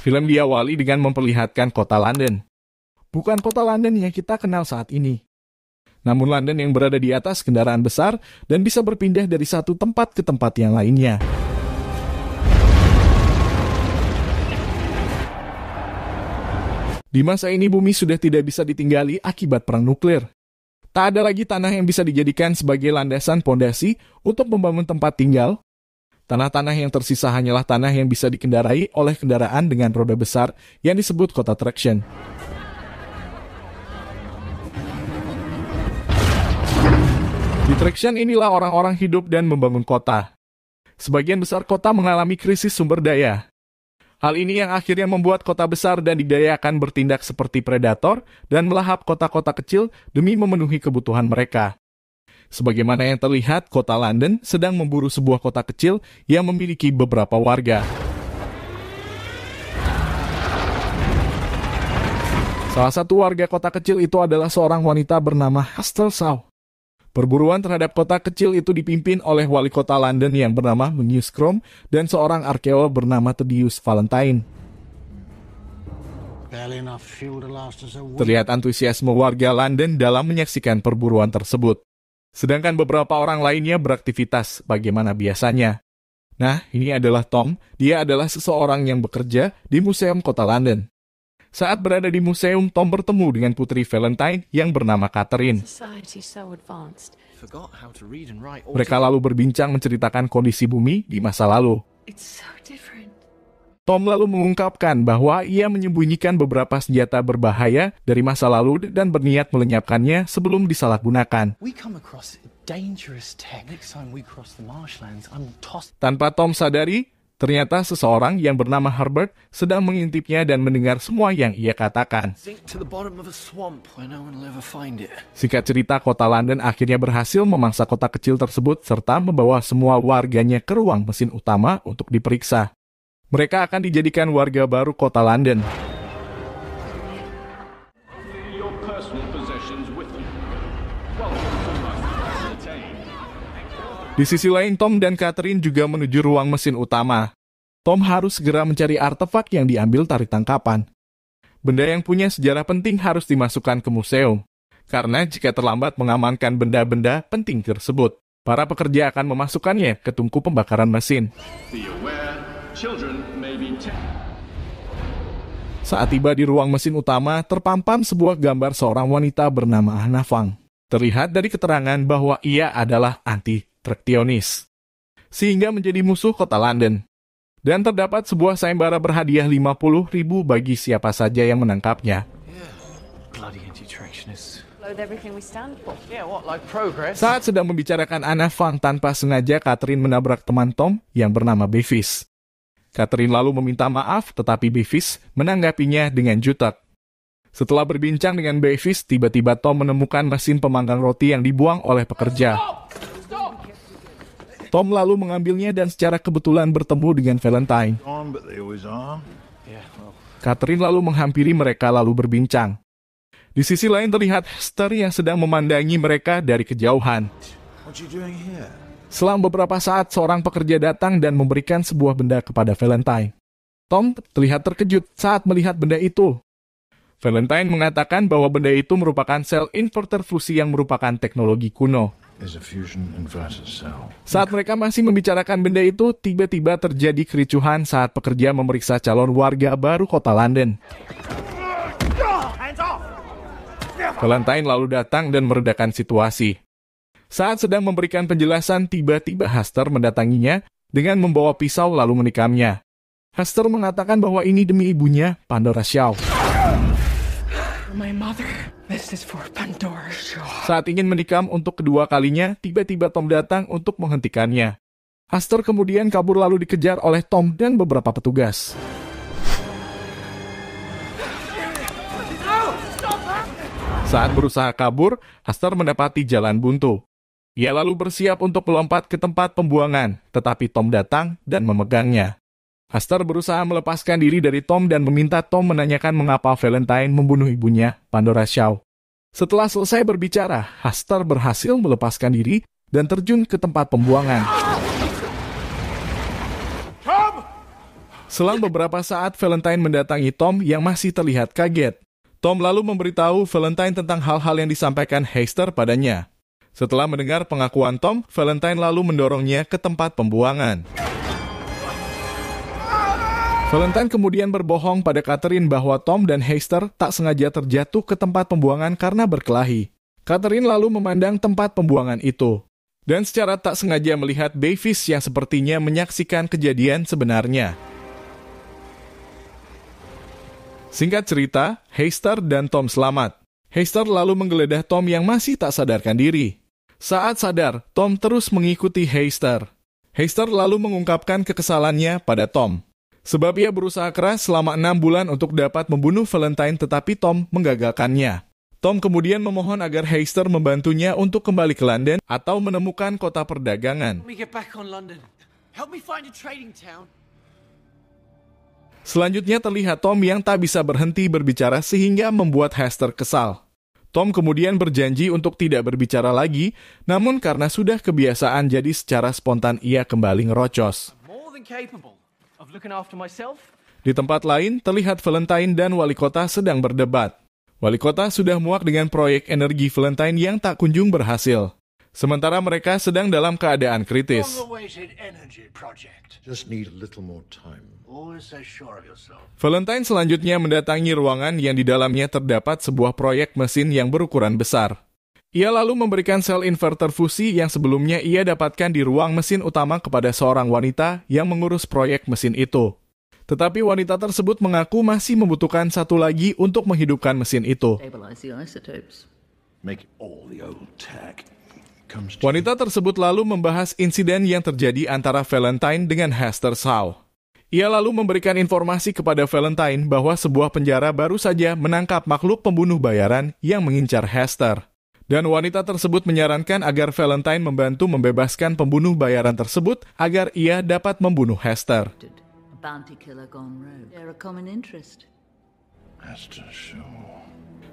Film diawali dengan memperlihatkan kota London. Bukan kota London yang kita kenal saat ini, namun London yang berada di atas kendaraan besar dan bisa berpindah dari satu tempat ke tempat yang lainnya. Di masa ini bumi sudah tidak bisa ditinggali akibat perang nuklir. Tak ada lagi tanah yang bisa dijadikan sebagai landasan pondasi untuk membangun tempat tinggal. Tanah-tanah yang tersisa hanyalah tanah yang bisa dikendarai oleh kendaraan dengan roda besar yang disebut kota traction. Di traction inilah orang-orang hidup dan membangun kota. Sebagian besar kota mengalami krisis sumber daya. Hal ini yang akhirnya membuat kota besar dan didaya akan bertindak seperti predator dan melahap kota-kota kecil demi memenuhi kebutuhan mereka. Sebagaimana yang terlihat, kota London sedang memburu sebuah kota kecil yang memiliki beberapa warga. Salah satu warga kota kecil itu adalah seorang wanita bernama Hester Shaw. Perburuan terhadap kota kecil itu dipimpin oleh wali kota London yang bernama Manius Crom dan seorang arkeolog bernama Thaddeus Valentine. Terlihat antusiasme warga London dalam menyaksikan perburuan tersebut. Sedangkan beberapa orang lainnya beraktivitas bagaimana biasanya. Nah, ini adalah Tom. Dia adalah seseorang yang bekerja di Museum Kota London. Saat berada di museum, Tom bertemu dengan putri Valentine yang bernama Catherine. Mereka lalu berbincang menceritakan kondisi bumi di masa lalu. Tom lalu mengungkapkan bahwa ia menyembunyikan beberapa senjata berbahaya dari masa lalu dan berniat melenyapkannya sebelum disalahgunakan. Tanpa Tom sadari, ternyata seseorang yang bernama Herbert sedang mengintipnya dan mendengar semua yang ia katakan. Singkat cerita, kota London akhirnya berhasil memangsa kota kecil tersebut serta membawa semua warganya ke ruang mesin utama untuk diperiksa. Mereka akan dijadikan warga baru kota London. Di sisi lain, Tom dan Catherine juga menuju ruang mesin utama. Tom harus segera mencari artefak yang diambil tari tangkapan. Benda yang punya sejarah penting harus dimasukkan ke museum, karena jika terlambat mengamankan benda-benda penting tersebut, para pekerja akan memasukkannya ke tungku pembakaran mesin. Saat tiba di ruang mesin utama, terpampang sebuah gambar seorang wanita bernama Anna Fang. Terlihat dari keterangan bahwa ia adalah anti-traktionis, sehingga menjadi musuh kota London. Dan terdapat sebuah sayembara berhadiah 50.000 bagi siapa saja yang menangkapnya. Saat sedang membicarakan Anna Fang, tanpa sengaja Catherine menabrak teman Tom yang bernama Bevis. Catherine lalu meminta maaf, tetapi Bevis menanggapinya dengan jutek. Setelah berbincang dengan Bevis, tiba-tiba Tom menemukan mesin pemanggang roti yang dibuang oleh pekerja. Tom lalu mengambilnya dan secara kebetulan bertemu dengan Valentine. Catherine lalu menghampiri mereka lalu berbincang. Di sisi lain terlihat Hester yang sedang memandangi mereka dari kejauhan. Selang beberapa saat, seorang pekerja datang dan memberikan sebuah benda kepada Valentine. Tom terlihat terkejut saat melihat benda itu. Valentine mengatakan bahwa benda itu merupakan sel inverter fusi yang merupakan teknologi kuno. Saat mereka masih membicarakan benda itu, tiba-tiba terjadi kericuhan saat pekerja memeriksa calon warga baru kota London. Valentine lalu datang dan meredakan situasi. Saat sedang memberikan penjelasan, tiba-tiba Hester mendatanginya dengan membawa pisau lalu menikamnya. Hester mengatakan bahwa ini demi ibunya, Pandora Shaw. Saat ingin menikam untuk kedua kalinya, tiba-tiba Tom datang untuk menghentikannya. Hester kemudian kabur lalu dikejar oleh Tom dan beberapa petugas. Saat berusaha kabur, Hester mendapati jalan buntu. Ia lalu bersiap untuk melompat ke tempat pembuangan, tetapi Tom datang dan memegangnya. Hester berusaha melepaskan diri dari Tom dan meminta Tom menanyakan mengapa Valentine membunuh ibunya, Pandora Shaw. Setelah selesai berbicara, Hester berhasil melepaskan diri dan terjun ke tempat pembuangan. Selang beberapa saat, Valentine mendatangi Tom yang masih terlihat kaget. Tom lalu memberitahu Valentine tentang hal-hal yang disampaikan Hester padanya. Setelah mendengar pengakuan Tom, Valentine lalu mendorongnya ke tempat pembuangan. Valentine kemudian berbohong pada Catherine bahwa Tom dan Hester tak sengaja terjatuh ke tempat pembuangan karena berkelahi. Catherine lalu memandang tempat pembuangan itu, dan secara tak sengaja melihat Bevis yang sepertinya menyaksikan kejadian sebenarnya. Singkat cerita, Hester dan Tom selamat. Hester lalu menggeledah Tom yang masih tak sadarkan diri. Saat sadar, Tom terus mengikuti Hester. Hester lalu mengungkapkan kekesalannya pada Tom. Sebab ia berusaha keras selama 6 bulan untuk dapat membunuh Valentine, tetapi Tom menggagalkannya. Tom kemudian memohon agar Hester membantunya untuk kembali ke London atau menemukan kota perdagangan. Selanjutnya terlihat Tom yang tak bisa berhenti berbicara sehingga membuat Hester kesal. Tom kemudian berjanji untuk tidak berbicara lagi, namun karena sudah kebiasaan jadi secara spontan ia kembali ngerocos. Di tempat lain, terlihat Valentine dan wali kota sedang berdebat. Wali kota sudah muak dengan proyek energi Valentine yang tak kunjung berhasil. Sementara mereka sedang dalam keadaan kritis. Valentine selanjutnya mendatangi ruangan yang di dalamnya terdapat sebuah proyek mesin yang berukuran besar. Ia lalu memberikan sel inverter fusi yang sebelumnya ia dapatkan di ruang mesin utama kepada seorang wanita yang mengurus proyek mesin itu. Tetapi wanita tersebut mengaku masih membutuhkan satu lagi untuk menghidupkan mesin itu. Wanita tersebut lalu membahas insiden yang terjadi antara Valentine dengan Hester Shaw. Ia lalu memberikan informasi kepada Valentine bahwa sebuah penjara baru saja menangkap makhluk pembunuh bayaran yang mengincar Hester. Dan wanita tersebut menyarankan agar Valentine membantu membebaskan pembunuh bayaran tersebut agar ia dapat membunuh Hester.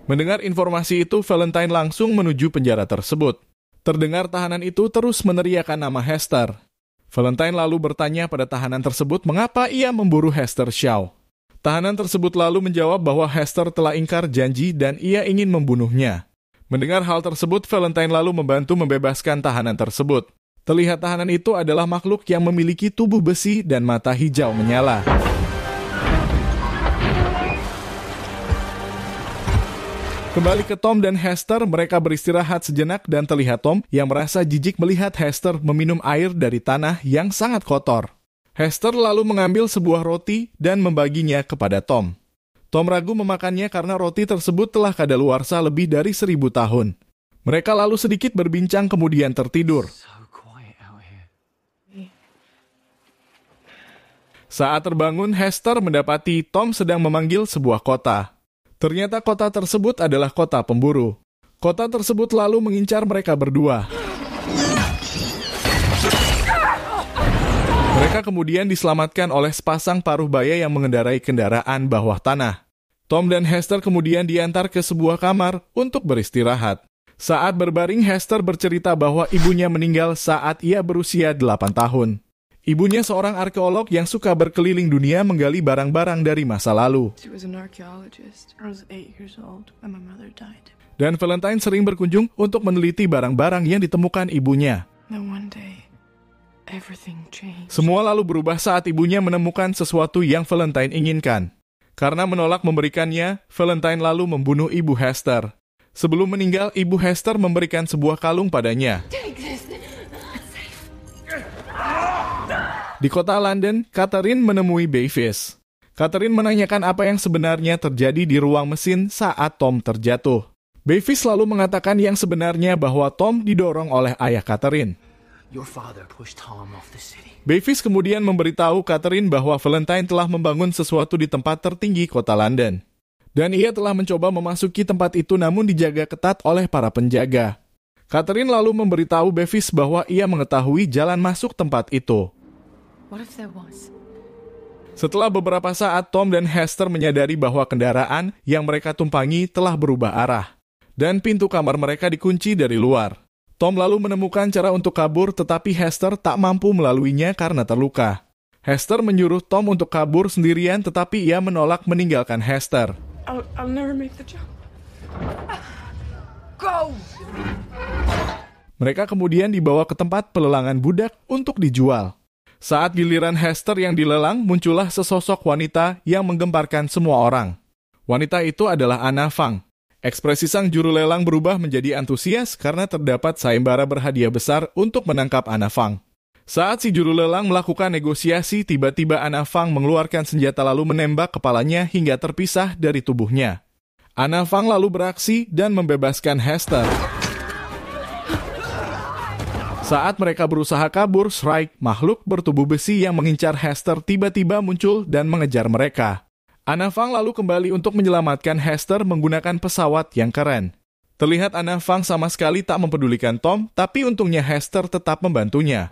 Mendengar informasi itu, Valentine langsung menuju penjara tersebut. Terdengar tahanan itu terus meneriakkan nama Hester. Valentine lalu bertanya pada tahanan tersebut mengapa ia memburu Hester Shaw. Tahanan tersebut lalu menjawab bahwa Hester telah ingkar janji dan ia ingin membunuhnya. Mendengar hal tersebut, Valentine lalu membantu membebaskan tahanan tersebut. Terlihat tahanan itu adalah makhluk yang memiliki tubuh besi dan mata hijau menyala. Kembali ke Tom dan Hester, mereka beristirahat sejenak dan terlihat Tom yang merasa jijik melihat Hester meminum air dari tanah yang sangat kotor. Hester lalu mengambil sebuah roti dan membaginya kepada Tom. Tom ragu memakannya karena roti tersebut telah kadaluarsa lebih dari 1000 tahun. Mereka lalu sedikit berbincang kemudian tertidur. Saat terbangun, Hester mendapati Tom sedang memanggil sebuah kota. Ternyata kota tersebut adalah kota pemburu. Kota tersebut lalu mengincar mereka berdua. Mereka kemudian diselamatkan oleh sepasang paruh baya yang mengendarai kendaraan bawah tanah. Tom dan Hester kemudian diantar ke sebuah kamar untuk beristirahat. Saat berbaring, Hester bercerita bahwa ibunya meninggal saat ia berusia 8 tahun. Ibunya seorang arkeolog yang suka berkeliling dunia menggali barang-barang dari masa lalu. Dan Valentine sering berkunjung untuk meneliti barang-barang yang ditemukan ibunya. Semua lalu berubah saat ibunya menemukan sesuatu yang Valentine inginkan. Karena menolak memberikannya, Valentine lalu membunuh ibu Hester. Sebelum meninggal, ibu Hester memberikan sebuah kalung padanya. Di kota London, Catherine menemui Bevis. Catherine menanyakan apa yang sebenarnya terjadi di ruang mesin saat Tom terjatuh. Bevis lalu mengatakan yang sebenarnya bahwa Tom didorong oleh ayah Catherine. Bevis kemudian memberitahu Catherine bahwa Valentine telah membangun sesuatu di tempat tertinggi kota London. Dan ia telah mencoba memasuki tempat itu namun dijaga ketat oleh para penjaga. Catherine lalu memberitahu Bevis bahwa ia mengetahui jalan masuk tempat itu. Setelah beberapa saat, Tom dan Hester menyadari bahwa kendaraan yang mereka tumpangi telah berubah arah. Dan pintu kamar mereka dikunci dari luar. Tom lalu menemukan cara untuk kabur tetapi Hester tak mampu melaluinya karena terluka. Hester menyuruh Tom untuk kabur sendirian, tetapi ia menolak meninggalkan Hester. I'll never make the jump. Go! Mereka kemudian dibawa ke tempat pelelangan budak untuk dijual. Saat giliran Hester yang dilelang, muncullah sesosok wanita yang menggemparkan semua orang. Wanita itu adalah Anna Fang. Ekspresi sang juru lelang berubah menjadi antusias karena terdapat sayembara berhadiah besar untuk menangkap Anna Fang. Saat si juru lelang melakukan negosiasi, tiba-tiba Anna Fang mengeluarkan senjata lalu menembak kepalanya hingga terpisah dari tubuhnya. Anna Fang lalu beraksi dan membebaskan Hester. Saat mereka berusaha kabur, Shrike, makhluk bertubuh besi yang mengincar Hester, tiba-tiba muncul dan mengejar mereka. Anna Fang lalu kembali untuk menyelamatkan Hester menggunakan pesawat yang keren. Terlihat Anna Fang sama sekali tak mempedulikan Tom, tapi untungnya Hester tetap membantunya.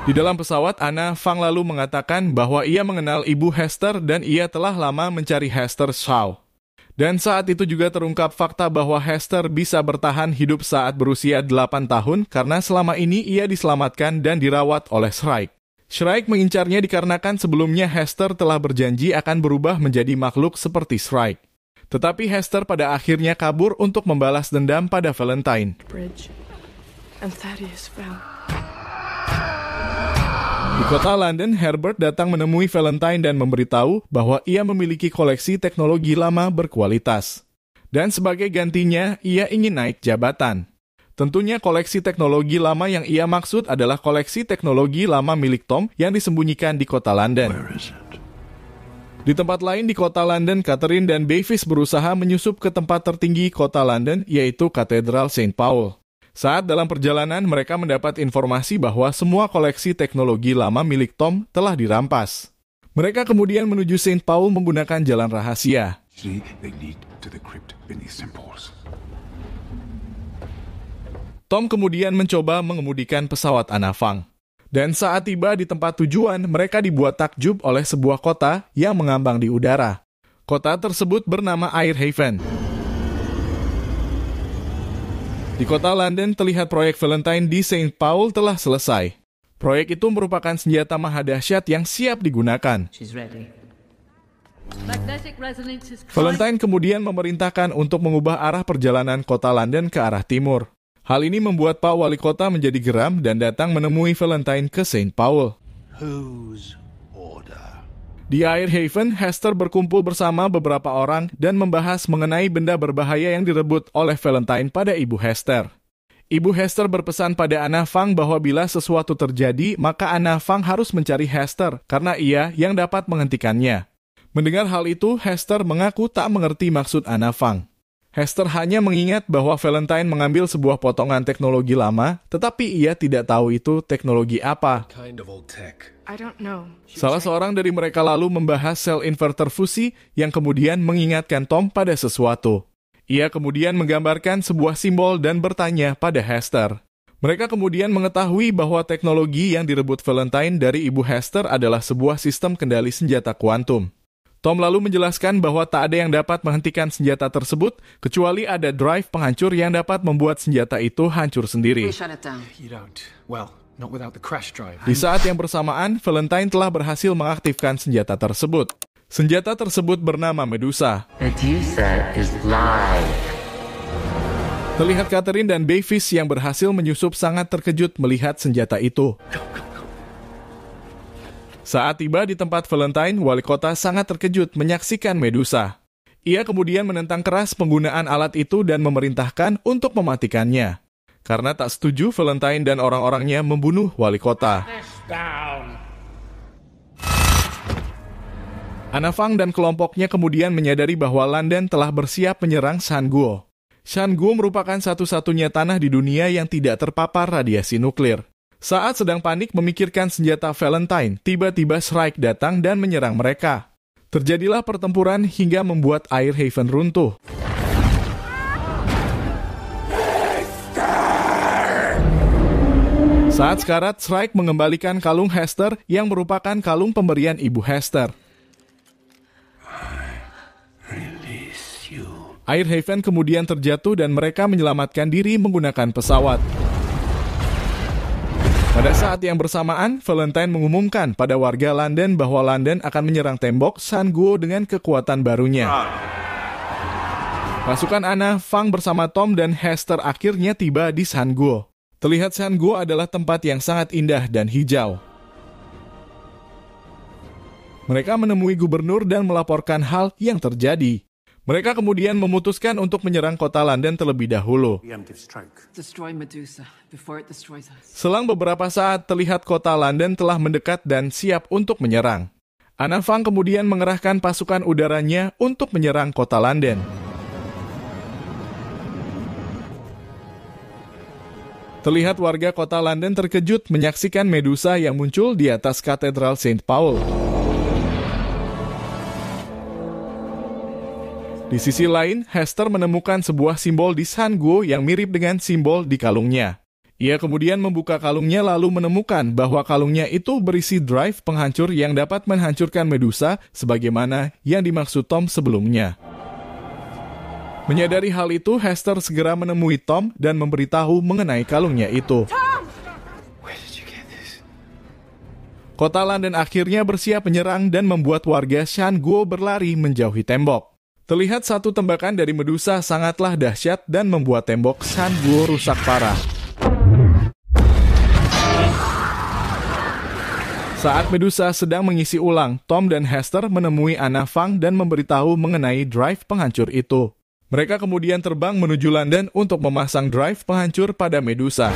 Di dalam pesawat, Anna Fang lalu mengatakan bahwa ia mengenal ibu Hester dan ia telah lama mencari Hester Shaw. Dan saat itu juga terungkap fakta bahwa Hester bisa bertahan hidup saat berusia 8 tahun karena selama ini ia diselamatkan dan dirawat oleh Shrike. Shrike mengincarnya dikarenakan sebelumnya Hester telah berjanji akan berubah menjadi makhluk seperti Shrike. Tetapi Hester pada akhirnya kabur untuk membalas dendam pada Valentine. Bridge. And Thaddeus fell. Di kota London, Herbert datang menemui Valentine dan memberitahu bahwa ia memiliki koleksi teknologi lama berkualitas. Dan sebagai gantinya, ia ingin naik jabatan. Tentunya koleksi teknologi lama yang ia maksud adalah koleksi teknologi lama milik Tom yang disembunyikan di kota London. Di tempat lain di kota London, Catherine dan Bevis berusaha menyusup ke tempat tertinggi kota London, yaitu Katedral St. Paul. Saat dalam perjalanan, mereka mendapat informasi bahwa semua koleksi teknologi lama milik Tom telah dirampas. Mereka kemudian menuju St. Paul menggunakan jalan rahasia. Tom kemudian mencoba mengemudikan pesawat Anna Fang. Dan saat tiba di tempat tujuan, mereka dibuat takjub oleh sebuah kota yang mengambang di udara. Kota tersebut bernama Airhaven. Di kota London, terlihat proyek Valentine di St. Paul telah selesai. Proyek itu merupakan senjata maha dahsyat yang siap digunakan. Valentine kemudian memerintahkan untuk mengubah arah perjalanan kota London ke arah timur. Hal ini membuat Pak Wali Kota menjadi geram dan datang menemui Valentine ke St. Paul. Di Airhaven, Hester berkumpul bersama beberapa orang dan membahas mengenai benda berbahaya yang direbut oleh Valentine pada Ibu Hester. Ibu Hester berpesan pada Anna Fang bahwa bila sesuatu terjadi, maka Anna Fang harus mencari Hester karena ia yang dapat menghentikannya. Mendengar hal itu, Hester mengaku tak mengerti maksud Anna Fang. Hester hanya mengingat bahwa Valentine mengambil sebuah potongan teknologi lama, tetapi ia tidak tahu itu teknologi apa. I don't know. Salah seorang dari mereka lalu membahas sel inverter fusi yang kemudian mengingatkan Tom pada sesuatu. Ia kemudian menggambarkan sebuah simbol dan bertanya pada Hester. Mereka kemudian mengetahui bahwa teknologi yang direbut Valentine dari Ibu Hester adalah sebuah sistem kendali senjata kuantum. Tom lalu menjelaskan bahwa tak ada yang dapat menghentikan senjata tersebut, kecuali ada drive penghancur yang dapat membuat senjata itu hancur sendiri. Di saat yang bersamaan, Valentine telah berhasil mengaktifkan senjata tersebut. Senjata tersebut bernama Medusa. Medusa is live. Terlihat Catherine dan Bevis yang berhasil menyusup sangat terkejut melihat senjata itu. Saat tiba di tempat Valentine, wali kota sangat terkejut menyaksikan Medusa. Ia kemudian menentang keras penggunaan alat itu dan memerintahkan untuk mematikannya. Karena tak setuju, Valentine dan orang-orangnya membunuh wali kota. Anna Fang dan kelompoknya kemudian menyadari bahwa London telah bersiap menyerang Shanguo. Shanguo merupakan satu-satunya tanah di dunia yang tidak terpapar radiasi nuklir. Saat sedang panik memikirkan senjata Valentine, tiba-tiba Shrike datang dan menyerang mereka. Terjadilah pertempuran hingga membuat Airhaven runtuh. Saat sekarat, Shrike mengembalikan kalung Hester yang merupakan kalung pemberian Ibu Hester. Airhaven kemudian terjatuh dan mereka menyelamatkan diri menggunakan pesawat. Pada saat yang bersamaan, Valentine mengumumkan pada warga London bahwa London akan menyerang tembok San Guo dengan kekuatan barunya. Pasukan Anna, Fang bersama Tom dan Hester akhirnya tiba di San Guo. Terlihat San Guo adalah tempat yang sangat indah dan hijau. Mereka menemui gubernur dan melaporkan hal yang terjadi. Mereka kemudian memutuskan untuk menyerang kota London terlebih dahulu. Selang beberapa saat, terlihat kota London telah mendekat dan siap untuk menyerang. Anna Fang kemudian mengerahkan pasukan udaranya untuk menyerang kota London. Terlihat warga kota London terkejut menyaksikan Medusa yang muncul di atas Katedral St. Paul. Di sisi lain, Hester menemukan sebuah simbol di San Guo yang mirip dengan simbol di kalungnya. Ia kemudian membuka kalungnya lalu menemukan bahwa kalungnya itu berisi drive penghancur yang dapat menghancurkan Medusa sebagaimana yang dimaksud Tom sebelumnya. Menyadari hal itu, Hester segera menemui Tom dan memberitahu mengenai kalungnya itu. Kota London akhirnya bersiap menyerang dan membuat warga San Guo berlari menjauhi tembok. Terlihat satu tembakan dari Medusa sangatlah dahsyat dan membuat tembok San Guo rusak parah. Saat Medusa sedang mengisi ulang, Tom dan Hester menemui Anna Fang dan memberitahu mengenai drive penghancur itu. Mereka kemudian terbang menuju London untuk memasang drive penghancur pada Medusa.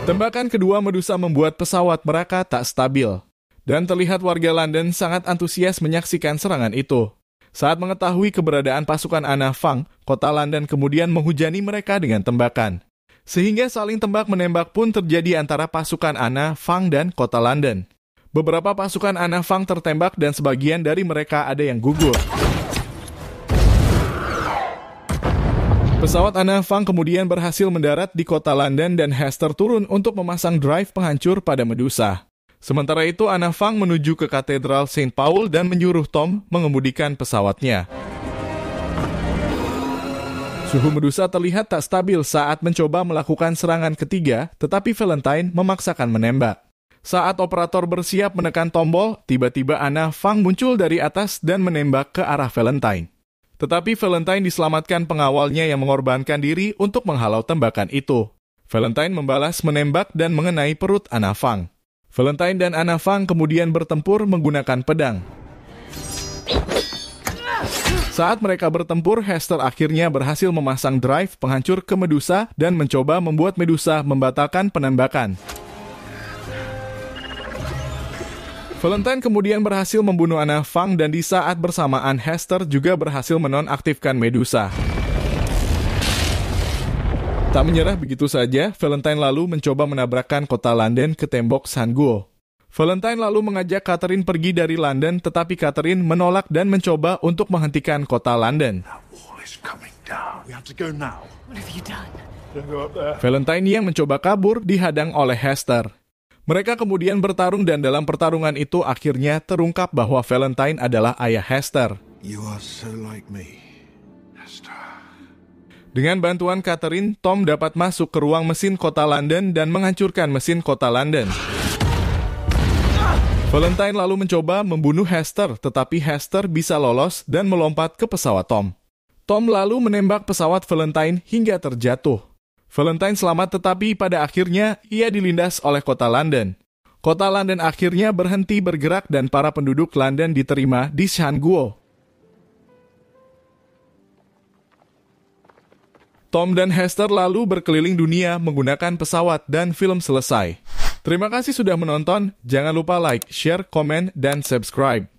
Tembakan kedua Medusa membuat pesawat mereka tak stabil. Dan terlihat warga London sangat antusias menyaksikan serangan itu. Saat mengetahui keberadaan pasukan Anna Fang, kota London kemudian menghujani mereka dengan tembakan. Sehingga saling tembak-menembak pun terjadi antara pasukan Anna Fang dan kota London. Beberapa pasukan Anna Fang tertembak dan sebagian dari mereka ada yang gugur. Pesawat Anna Fang kemudian berhasil mendarat di kota London dan Hester turun untuk memasang drive penghancur pada Medusa. Sementara itu Anna Fang menuju ke Katedral St. Paul dan menyuruh Tom mengemudikan pesawatnya. Suhu Medusa terlihat tak stabil saat mencoba melakukan serangan ketiga, tetapi Valentine memaksakan menembak. Saat operator bersiap menekan tombol, tiba-tiba Anna Fang muncul dari atas dan menembak ke arah Valentine. Tetapi Valentine diselamatkan pengawalnya yang mengorbankan diri untuk menghalau tembakan itu. Valentine membalas menembak dan mengenai perut Anna Fang. Valentine dan Anna Fang kemudian bertempur menggunakan pedang. Saat mereka bertempur, Hester akhirnya berhasil memasang drive penghancur ke Medusa dan mencoba membuat Medusa membatalkan penembakan. Valentine kemudian berhasil membunuh Anna Fang dan di saat bersamaan Hester juga berhasil menonaktifkan Medusa. Tak menyerah begitu saja, Valentine lalu mencoba menabrakkan kota London ke tembok San Guo. Valentine lalu mengajak Catherine pergi dari London, tetapi Catherine menolak dan mencoba untuk menghentikan kota London. Valentine yang mencoba kabur dihadang oleh Hester. Mereka kemudian bertarung dan dalam pertarungan itu akhirnya terungkap bahwa Valentine adalah ayah Hester. You are so like me, Hester. Dengan bantuan Catherine, Tom dapat masuk ke ruang mesin kota London dan menghancurkan mesin kota London. Valentine lalu mencoba membunuh Hester, tetapi Hester bisa lolos dan melompat ke pesawat Tom. Tom lalu menembak pesawat Valentine hingga terjatuh. Valentine selamat tetapi pada akhirnya ia dilindas oleh kota London. Kota London akhirnya berhenti bergerak dan para penduduk London diterima di San Guo. Tom dan Hester lalu berkeliling dunia menggunakan pesawat dan film selesai. Terima kasih sudah menonton, jangan lupa like, share, komen, dan subscribe.